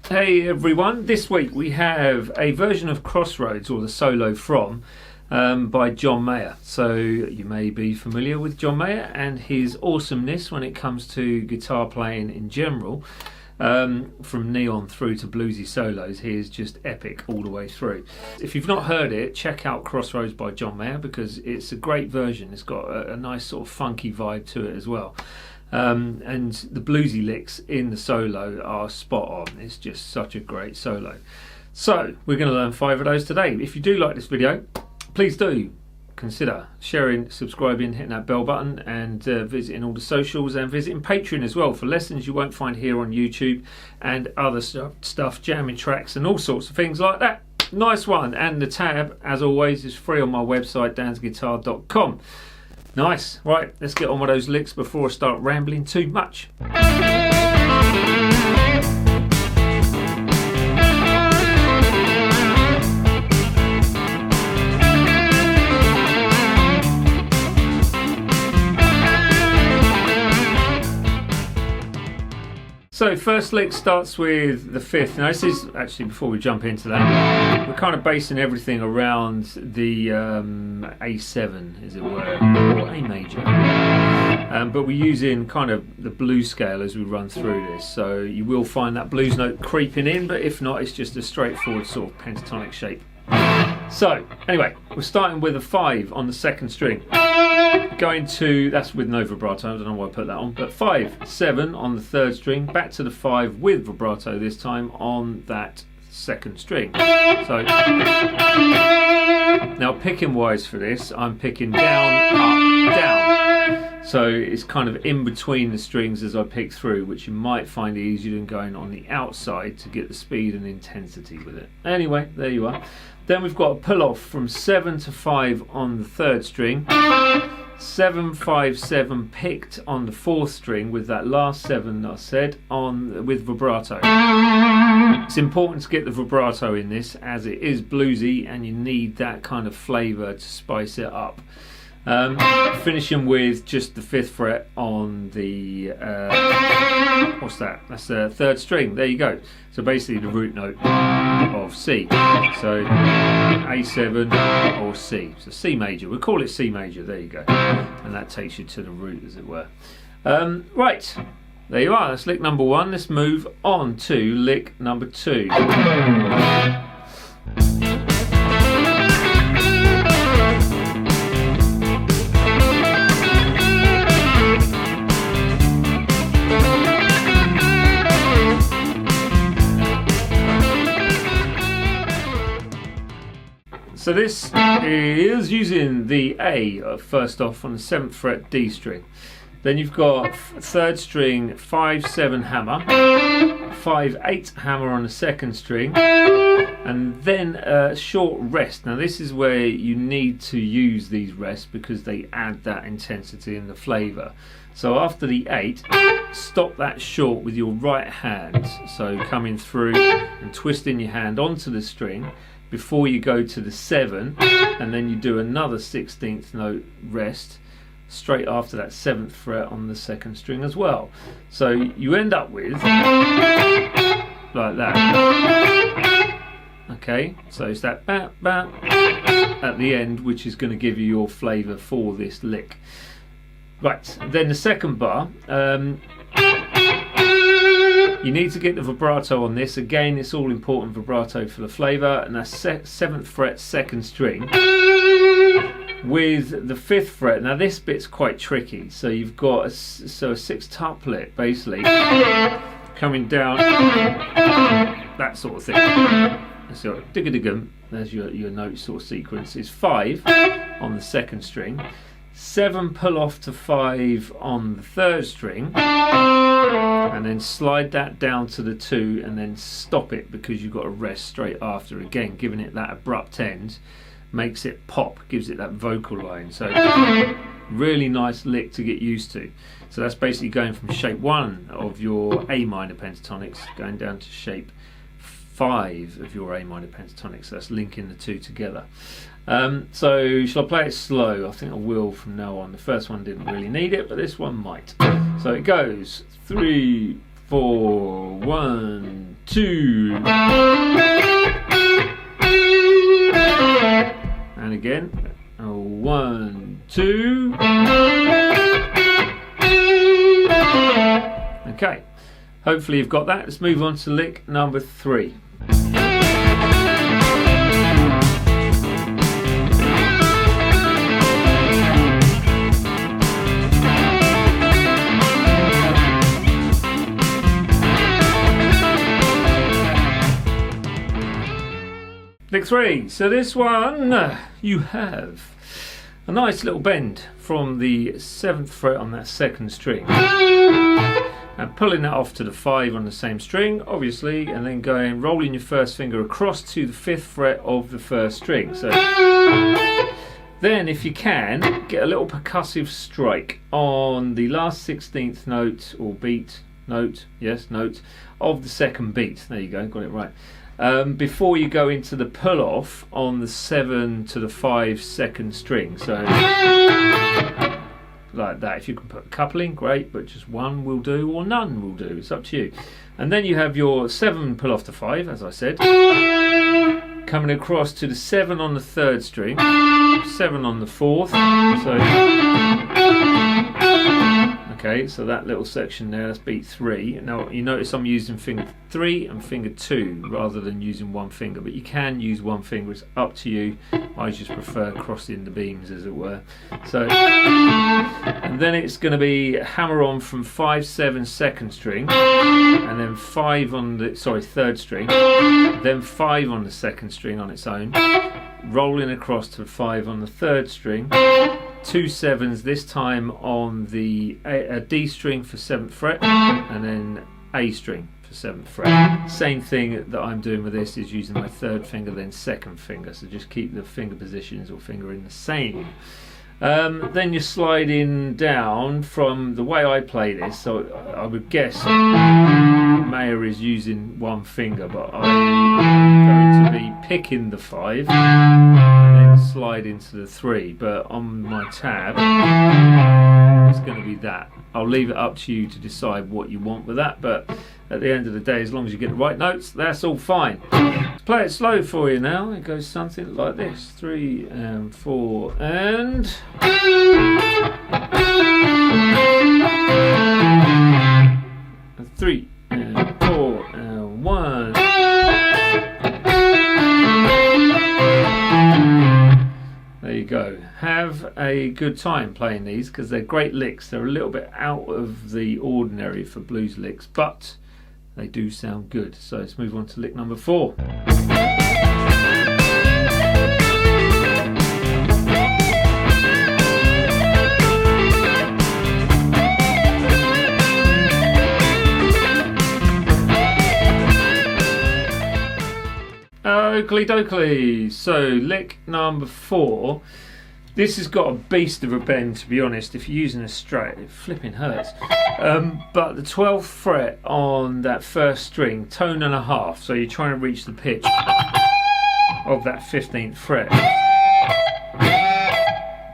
Hey everyone, this week we have a version of Crossroads, or the solo from, by John Mayer. So you may be familiar with John Mayer and his awesomeness when it comes to guitar playing in general. From neon through to bluesy solos, he is just epic all the way through. If you've not heard it, check out Crossroads by John Mayer because it's a great version. It's got a nice sort of funky vibe to it as well. And the bluesy licks in the solo are spot on. It's just such a great solo. So we're going to learn 5 of those today. If you do like this video, please do consider sharing, subscribing, hitting that bell button, and visiting all the socials, and visiting Patreon as well for lessons you won't find here on YouTube and other stuff, jamming tracks and all sorts of things like that. Nice one. And the tab, as always, is free on my website, dansguitar.com. Nice. Right, let's get on with those licks before I start rambling too much. So first lick starts with the 5th. Now this is actually, before we jump into that, we're kind of basing everything around the A7, as it were, or A major. But we're using kind of the blues scale as we run through this. So you will find that blues note creeping in, but if not, it's just a straightforward sort of pentatonic shape. So anyway, we're starting with a 5 on the 2nd string. Going to, that's with no vibrato, I don't know why I put that on, but 5, 7 on the 3rd string, back to the 5 with vibrato this time on that 2nd string. So now picking wise for this, I'm picking down, up, down. So it's kind of in between the strings as I pick through, which you might find easier than going on the outside to get the speed and intensity with it. Anyway, there you are. Then we've got a pull off from 7 to 5 on the 3rd string. 7, 5, 7 picked on the 4th string with that last 7 that I said on with vibrato. It's important to get the vibrato in this as it is bluesy and you need that kind of flavour to spice it up. Finishing with just the 5th fret on the what's that? That's the 3rd string. There you go. So basically the root note of C. So A7 or C. So C major. We'll call it C major. There you go. And that takes you to the root, as it were. Right. There you are. That's lick number 1. Let's move on to lick number 2. So this is using the A first off on the 7th fret D string. Then you've got 3rd string 5-7 hammer, 5-8 hammer on the 2nd string, and then a short rest. Now this is where you need to use these rests because they add that intensity and the flavour. So after the 8, stop that short with your right hand. So coming through and twisting your hand onto the string before you go to the 7, and then you do another 16th note rest straight after that 7th fret on the 2nd string as well. So you end up with like that. Okay, so it's that bap bap at the end, which is going to give you your flavour for this lick. Right, then the 2nd bar, you need to get the vibrato on this. Again, it's all important vibrato for the flavour, and that's 7th fret 2nd string with the 5th fret. Now this bit's quite tricky. So you've got a 6-tuplet basically coming down, that sort of thing. So digga-diggum, there's your note sort of sequence. Is 5 on the 2nd string, 7 pull off to 5 on the 3rd string, and then slide that down to the 2 and then stop it because you've got a rest straight after, again giving it that abrupt end, makes it pop, gives it that vocal line. So really nice lick to get used to. So that's basically going from shape 1 of your A minor pentatonics going down to shape 5 of your A minor pentatonics. So that's linking the two together. So shall I play it slow? I think I will from now on. The first one didn't really need it, but this one might. So it goes 3, 4, 1, 2. And again. 1, 2. Okay. Hopefully you've got that. Let's move on to lick number 3. Lick 3. So this one, you have a nice little bend from the 7th fret on that 2nd string, and pulling that off to the 5 on the same string, obviously, and then rolling your first finger across to the 5th fret of the 1st string. So then, if you can, get a little percussive strike on the last 16th note or beat, note of the 2nd beat. There you go, got it right. Before you go into the pull off on the 7 to the 5 2nd string. So like that. If you can put a couple in, great, but just one will do or none will do. It's up to you. And then you have your 7 pull off to 5, as I said, coming across to the 7 on the 3rd string, 7 on the 4th. Okay, so that little section there, that's beat 3. Now you notice I'm using finger 3 and finger 2 rather than using one finger, but you can use one finger, it's up to you. I just prefer crossing the beams, as it were. So, and then it's going to be hammer on from 5, 7 2nd string, and then 5 on the 3rd string, then 5 on the 2nd string on its own, rolling across to 5 on the 3rd string, 2 7s this time on the D string for 7th fret, and then A string for 7th fret. Same thing that I'm doing with this is using my 3rd finger, then 2nd finger, so just keep the finger positions or fingering the same. Then you're sliding down from the way I play this, so I would guess Mayer is using one finger, but I'm going to be picking the 5 and then slide into the 3, but on my tab it's going to be that. I'll leave it up to you to decide what you want with that, but at the end of the day, as long as you get the right notes, that's all fine. Let's play it slow for you now. It goes something like this: 3 and 4 and 3 and 4 and 1. There you go. Have a good time playing these because they're great licks. They're a little bit out of the ordinary for blues licks, but they do sound good. So let's move on to lick number 4. Oakley dokley. So lick number 4. This has got a beast of a bend, to be honest. If you're using a Strat, it flipping hurts. But the 12th fret on that 1st string, tone and a half. So you're trying to reach the pitch of that 15th fret.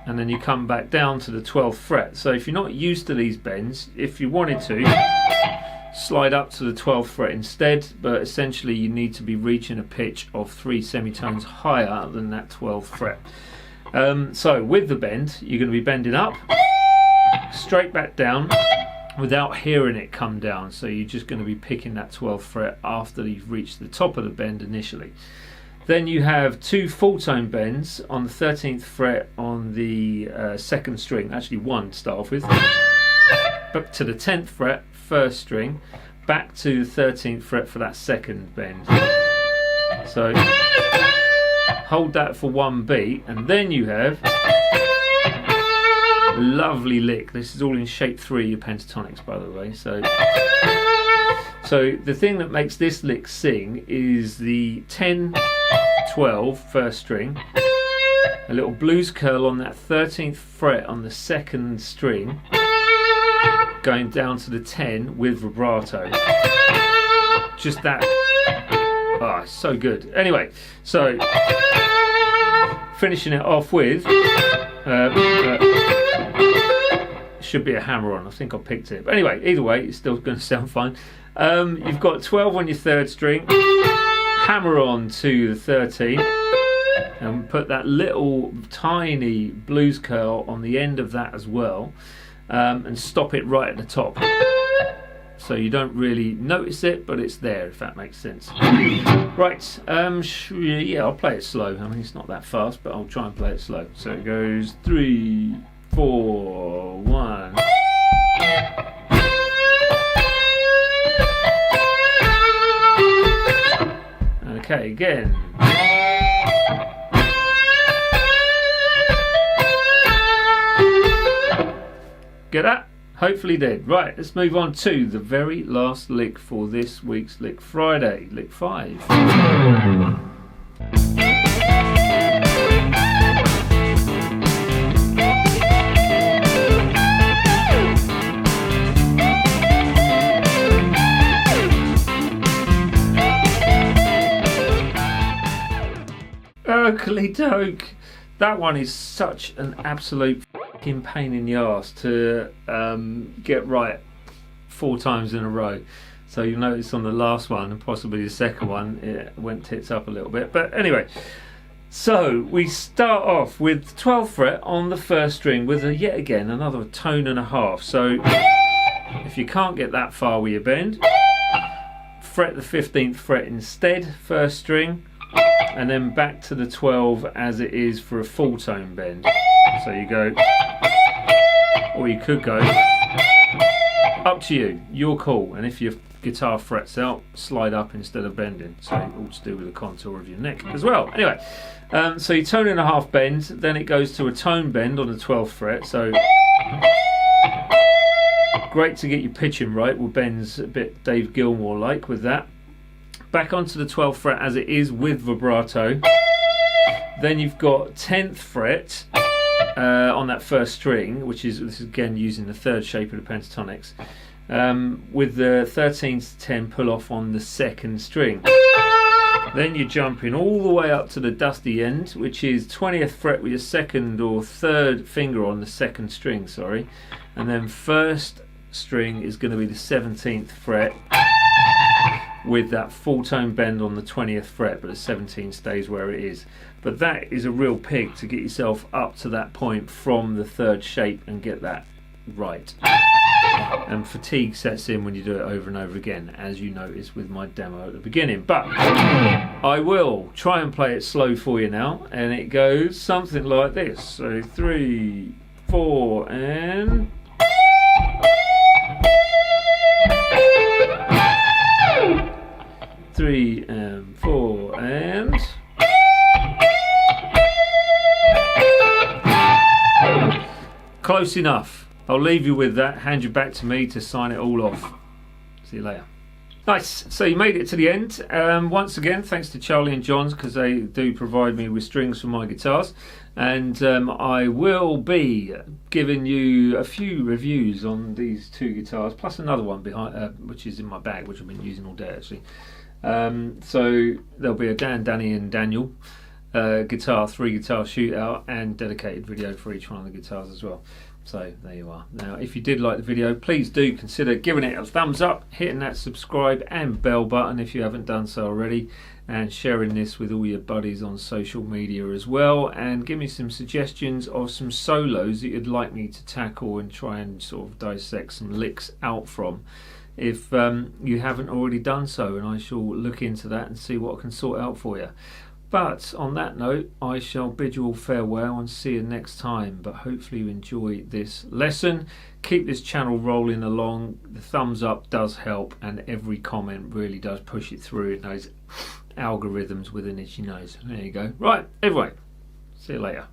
And then you come back down to the 12th fret. So if you're not used to these bends, if you wanted to, slide up to the 12th fret instead, but essentially you need to be reaching a pitch of 3 semitones higher than that 12th fret. So with the bend, you're going to be bending up, straight back down, without hearing it come down. So you're just going to be picking that 12th fret after you've reached the top of the bend initially. Then you have 2 full tone bends on the 13th fret on the 2nd string, actually 1 to start off with, back to the 10th fret, 1st string, back to the 13th fret for that 2nd bend. So hold that for 1 beat, and then you have a lovely lick. This is all in shape 3, your pentatonics, by the way. So the thing that makes this lick sing is the 10, 12 1st string, a little blues curl on that 13th fret on the 2nd string, going down to the 10 with vibrato. Just that. Ah, so good. Anyway, so finishing it off with should be a hammer on. I think I picked it. But anyway, either way, it's still going to sound fine. You've got 12 on your 3rd string, hammer on to the 13, and put that little tiny blues curl on the end of that as well, and stop it right at the top. So you don't really notice it, but it's there, if that makes sense. Right, yeah, I'll play it slow. I mean, it's not that fast, but I'll try and play it slow. So it goes 3, 4, 1. Okay, again. Get that? Hopefully did. Right, let's move on to the very last lick for this week's Lick Friday, Lick 5. Oakley doke. That one is such an absolute fucking pain in the arse to get right 4 times in a row. So you'll notice on the last one and possibly the second one it went tits up a little bit. But anyway, so we start off with 12th fret on the 1st string with yet again another tone and a half. So if you can't get that far with your bend, fret the 15th fret instead, 1st string, and then back to the 12 as it is for a full tone bend. So you go, or you could go, up to you, your call. And if your guitar frets out, slide up instead of bending. So all to do with the contour of your neck as well. Anyway, so you tone and a half bend, then it goes to a tone bend on the 12th fret. So great to get your pitching right. Well, bends a bit Dave Gilmour like with that. Back onto the 12th fret as it is with vibrato. Then you've got 10th fret on that 1st string, which is, this is again using the 3rd shape of the pentatonics, with the 13 to 10 pull off on the 2nd string. Then you're jumping all the way up to the dusty end, which is 20th fret with your 2nd or 3rd finger on the 2nd string, sorry. And then 1st string is going to be the 17th fret with that full tone bend on the 20th fret, but the 17 stays where it is. But that is a real pig to get yourself up to that point from the 3rd shape and get that right. And fatigue sets in when you do it over and over again, as you noticed with my demo at the beginning. But I will try and play it slow for you now, and it goes something like this. So 3, 4, and 3 and 4 and close enough. I'll leave you with that, hand you back to me to sign it all off. See you later. Nice, so you made it to the end. Once again, thanks to Charlie and Johns, because they do provide me with strings for my guitars. And I will be giving you a few reviews on these 2 guitars, plus another one behind, which is in my bag, which I've been using all day actually. So there'll be a Danny and Daniel guitar, 3 guitar shootout, and dedicated video for each one of the guitars as well. So there you are. Now if you did like the video, please do consider giving it a thumbs up, hitting that subscribe and bell button if you haven't done so already, and sharing this with all your buddies on social media as well, and give me some suggestions of some solos that you'd like me to tackle and try and sort of dissect some licks out from, if you haven't already done so, and I shall look into that and see what I can sort out for you. But on that note, I shall bid you all farewell and see you next time. But hopefully you enjoy this lesson. Keep this channel rolling along. The thumbs up does help, and every comment really does push it through those algorithms with an itchy nose. There you go. Right, anyway, see you later.